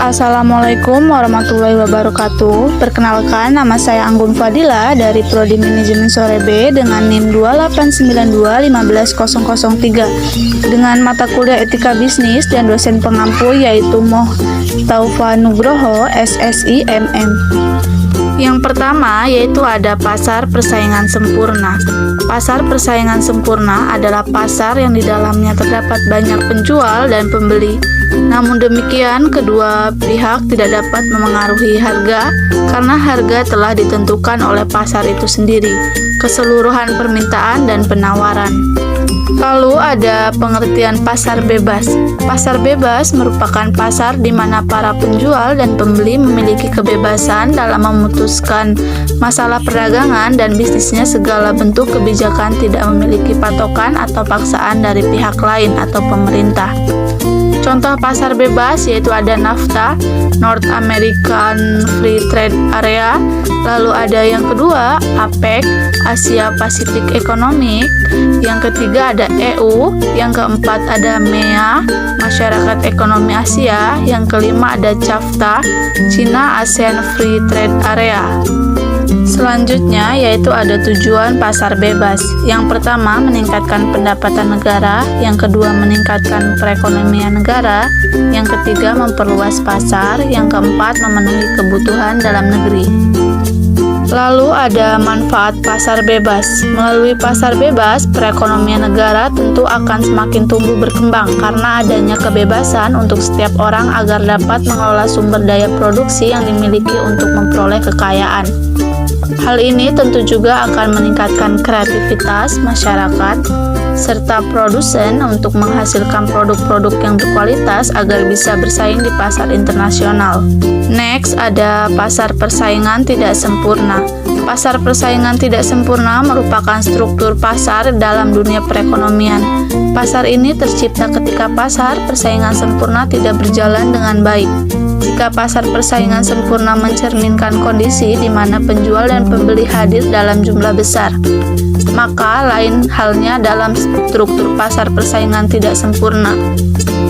Assalamualaikum warahmatullahi wabarakatuh. Perkenalkan, nama saya Anggun Fadila dari Prodi Manajemen Sore B dengan NIM 289215003 dengan mata kuliah Etika Bisnis dan dosen pengampu yaitu Moh Taufa Nugroho SSI MM. Yang pertama yaitu ada pasar persaingan sempurna. Pasar persaingan sempurna adalah pasar yang di dalamnya terdapat banyak penjual dan pembeli. Namun demikian, kedua pihak tidak dapat memengaruhi harga karena harga telah ditentukan oleh pasar itu sendiri, keseluruhan permintaan dan penawaran. Lalu ada pengertian pasar bebas. Pasar bebas merupakan pasar di mana para penjual dan pembeli memiliki kebebasan dalam memutuskan masalah perdagangan dan bisnisnya. Segala bentuk kebijakan tidak memiliki patokan atau paksaan dari pihak lain atau pemerintah. Contoh pasar bebas yaitu ada NAFTA, North American Free Trade Area. Lalu ada yang kedua, APEC, Asia Pacific Economic. Yang ketiga ada EU. Yang keempat ada MEA, Masyarakat Ekonomi Asia. Yang kelima ada CAFTA, China ASEAN Free Trade Area. Selanjutnya yaitu ada tujuan pasar bebas. Yang pertama, meningkatkan pendapatan negara. Yang kedua, meningkatkan perekonomian negara. Yang ketiga, memperluas pasar. Yang keempat, memenuhi kebutuhan dalam negeri. Lalu ada manfaat pasar bebas. Melalui pasar bebas, perekonomian negara tentu akan semakin tumbuh berkembang karena adanya kebebasan untuk setiap orang agar dapat mengelola sumber daya produksi yang dimiliki untuk memperoleh kekayaan. Hal ini tentu juga akan meningkatkan kreativitas masyarakat serta produsen untuk menghasilkan produk-produk yang berkualitas agar bisa bersaing di pasar internasional. Next, ada pasar persaingan tidak sempurna. Pasar persaingan tidak sempurna merupakan struktur pasar dalam dunia perekonomian. Pasar ini tercipta ketika pasar persaingan sempurna tidak berjalan dengan baik. Jika pasar persaingan sempurna mencerminkan kondisi di mana penjual dan pembeli hadir dalam jumlah besar, maka lain halnya dalam struktur pasar persaingan tidak sempurna.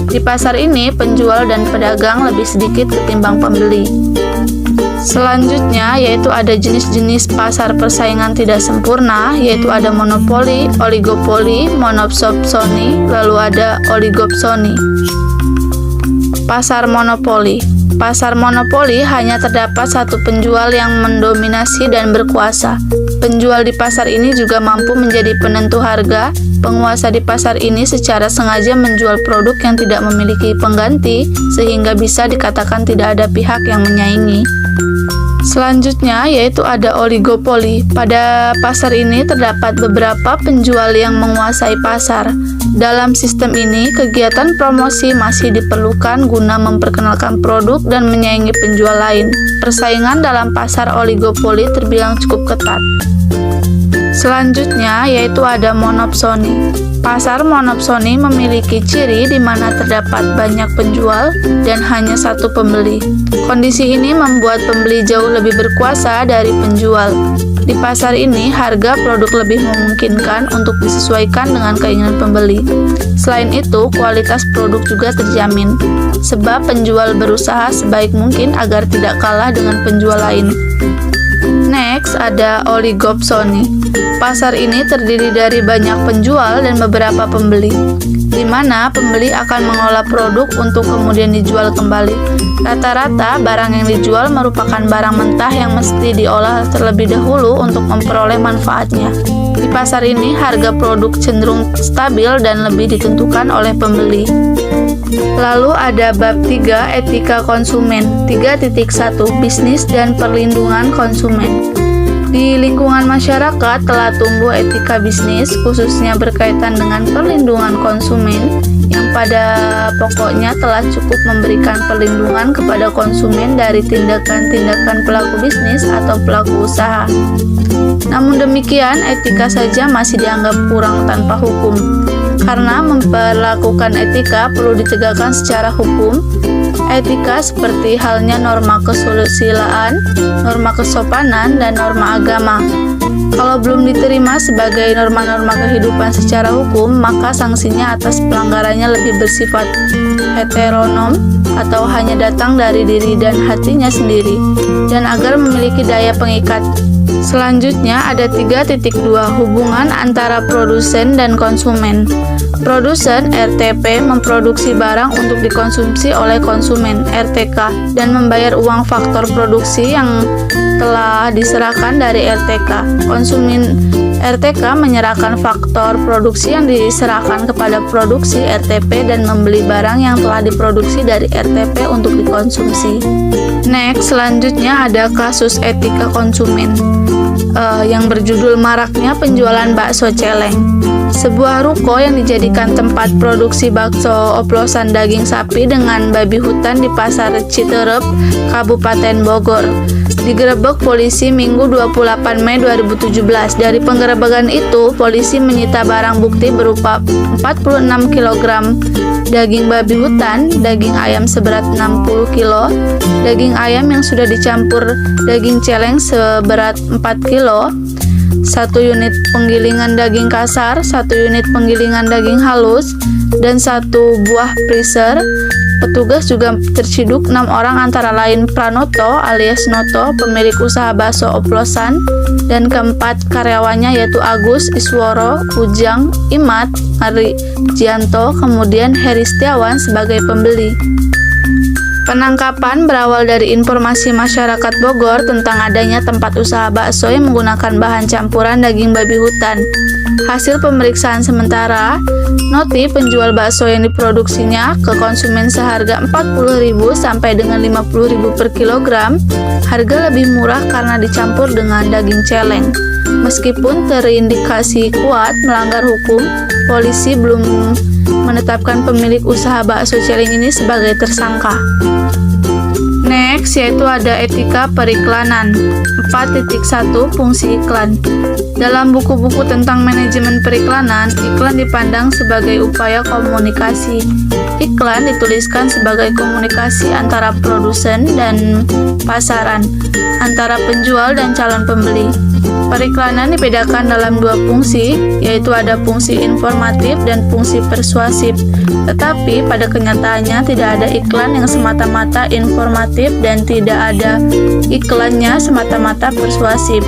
Di pasar ini, penjual dan pedagang lebih sedikit ketimbang pembeli. Selanjutnya yaitu ada jenis-jenis pasar persaingan tidak sempurna, yaitu ada monopoli, oligopoli, monopsoni, lalu ada oligopsoni. Pasar monopoli. Pasar monopoli hanya terdapat satu penjual yang mendominasi dan berkuasa. Penjual di pasar ini juga mampu menjadi penentu harga. Penguasa di pasar ini secara sengaja menjual produk yang tidak memiliki pengganti, sehingga bisa dikatakan tidak ada pihak yang menyaingi. Selanjutnya yaitu ada oligopoli. Pada pasar ini terdapat beberapa penjual yang menguasai pasar. Dalam sistem ini, kegiatan promosi masih diperlukan guna memperkenalkan produk dan menyaingi penjual lain. Persaingan dalam pasar oligopoli terbilang cukup ketat. Selanjutnya yaitu ada monopsoni. Pasar monopsoni memiliki ciri di mana terdapat banyak penjual dan hanya satu pembeli. Kondisi ini membuat pembeli jauh lebih berkuasa dari penjual. Di pasar ini, harga produk lebih memungkinkan untuk disesuaikan dengan keinginan pembeli. Selain itu, kualitas produk juga terjamin, sebab penjual berusaha sebaik mungkin agar tidak kalah dengan penjual lain. Next, ada oligopsoni. Pasar ini terdiri dari banyak penjual dan beberapa pembeli, di mana pembeli akan mengolah produk untuk kemudian dijual kembali. Rata-rata barang yang dijual merupakan barang mentah yang mesti diolah terlebih dahulu untuk memperoleh manfaatnya. Di pasar ini, harga produk cenderung stabil dan lebih ditentukan oleh pembeli. Lalu ada bab 3, etika konsumen. 3.1 Bisnis dan perlindungan konsumen. Di lingkungan masyarakat telah tumbuh etika bisnis, khususnya berkaitan dengan perlindungan konsumen, yang pada pokoknya telah cukup memberikan perlindungan kepada konsumen dari tindakan-tindakan pelaku bisnis atau pelaku usaha. Namun demikian, etika saja masih dianggap kurang tanpa hukum. Karena memperlakukan etika perlu ditegakkan secara hukum. Etika seperti halnya norma kesusilaan, norma kesopanan, dan norma agama. Kalau belum diterima sebagai norma-norma kehidupan secara hukum, maka sanksinya atas pelanggarannya lebih bersifat heteronom atau hanya datang dari diri dan hatinya sendiri, dan agar memiliki daya pengikat. Selanjutnya ada 3.2 hubungan antara produsen dan konsumen. Produsen RTP memproduksi barang untuk dikonsumsi oleh konsumen RTK dan membayar uang faktor produksi yang telah diserahkan dari RTK. Konsumen RTK menyerahkan faktor produksi yang diserahkan kepada produksi RTP dan membeli barang yang telah diproduksi dari RTP untuk dikonsumsi. Next, selanjutnya ada kasus etika konsumen yang berjudul maraknya penjualan bakso celeng. Sebuah ruko yang dijadikan tempat produksi bakso oplosan daging sapi dengan babi hutan di Pasar Citerep, Kabupaten Bogor, digerebek polisi Minggu 28 Mei 2017. Dari penggerebekan itu, polisi menyita barang bukti berupa 46 kg daging babi hutan, daging ayam seberat 60 kg, daging ayam yang sudah dicampur daging celeng seberat 4 kg, 1 unit penggilingan daging kasar, 1 unit penggilingan daging halus, dan 1 buah freezer. Petugas juga terciduk 6 orang antara lain Pranoto alias Noto, pemilik usaha bakso oplosan, dan keempat karyawannya yaitu Agus, Isworo, Ujang, Imat, Ari Jianto, kemudian Heri Setiawan sebagai pembeli. Penangkapan berawal dari informasi masyarakat Bogor tentang adanya tempat usaha bakso yang menggunakan bahan campuran daging babi hutan. Hasil pemeriksaan sementara, Noti penjual bakso yang diproduksinya ke konsumen seharga 40.000 sampai dengan 50.000 per kilogram. Harga lebih murah karena dicampur dengan daging celeng. Meskipun terindikasi kuat melanggar hukum, polisi belum menetapkan pemilik usaha bakso celeng ini sebagai tersangka. Next, yaitu ada etika periklanan. 4.1 Fungsi iklan. Dalam buku-buku tentang manajemen periklanan, iklan dipandang sebagai upaya komunikasi. Iklan dituliskan sebagai komunikasi antara produsen dan pasaran, antara penjual dan calon pembeli. Periklanan dibedakan dalam 2 fungsi, yaitu ada fungsi informatif dan fungsi persuasif. Tetapi pada kenyataannya tidak ada iklan yang semata-mata informatif dan tidak ada iklannya semata-mata persuasif.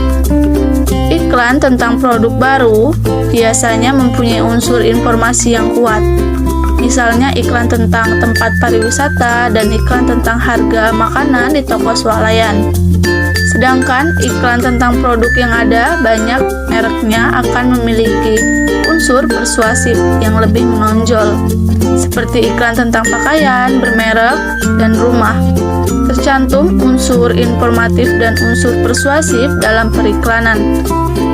Iklan tentang produk baru biasanya mempunyai unsur informasi yang kuat. Misalnya iklan tentang tempat pariwisata dan iklan tentang harga makanan di toko swalayan. Sedangkan iklan tentang produk yang ada banyak mereknya akan memiliki unsur persuasif yang lebih menonjol, seperti iklan tentang pakaian, bermerek, dan rumah. Tercantum unsur informatif dan unsur persuasif dalam periklanan,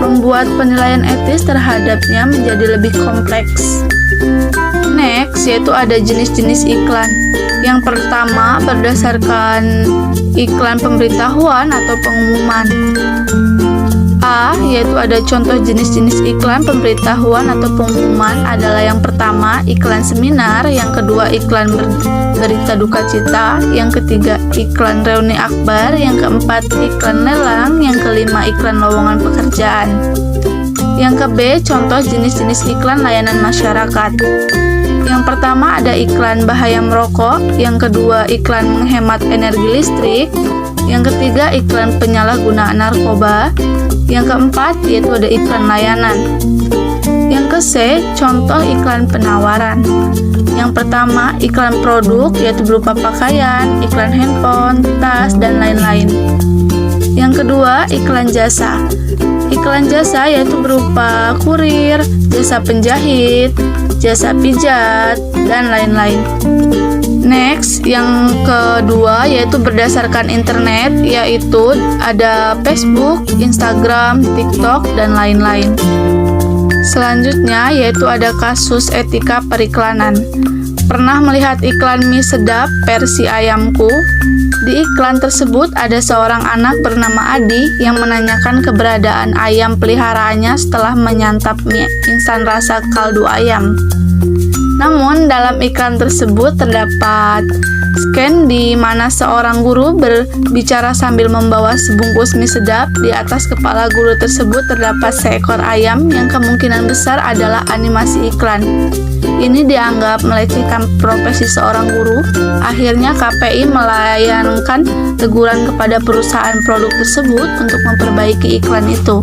membuat penilaian etis terhadapnya menjadi lebih kompleks. Next, yaitu ada jenis-jenis iklan. Yang pertama, berdasarkan iklan pemberitahuan atau pengumuman. A, yaitu ada contoh jenis-jenis iklan pemberitahuan atau pengumuman adalah yang pertama, iklan seminar, yang kedua, iklan berita duka cita, yang ketiga, iklan reuni akbar, yang keempat, iklan lelang, yang kelima, iklan lowongan pekerjaan. Yang ke B, contoh jenis-jenis iklan layanan masyarakat. Yang pertama ada iklan bahaya merokok, yang kedua iklan menghemat energi listrik, yang ketiga iklan penyalahgunaan narkoba, yang keempat yaitu ada iklan layanan. Yang ke C, contoh iklan penawaran. Yang pertama iklan produk yaitu berupa pakaian, iklan handphone, tas, dan lain-lain. Yang kedua iklan jasa. Iklan jasa yaitu berupa kurir, jasa penjahit, jasa pijat, dan lain-lain. Next, yang kedua yaitu berdasarkan internet, yaitu ada Facebook, Instagram, TikTok, dan lain-lain. Selanjutnya yaitu ada kasus etika periklanan. Pernah melihat iklan mie sedap versi ayamku? Di iklan tersebut ada seorang anak bernama Adi yang menanyakan keberadaan ayam peliharaannya setelah menyantap mie instan rasa kaldu ayam. Namun dalam iklan tersebut terdapat scan di mana seorang guru berbicara sambil membawa sebungkus mie sedap. Di atas kepala guru tersebut terdapat seekor ayam yang kemungkinan besar adalah animasi iklan. Ini dianggap melecehkan profesi seorang guru. Akhirnya KPI melayangkan teguran kepada perusahaan produk tersebut untuk memperbaiki iklan itu.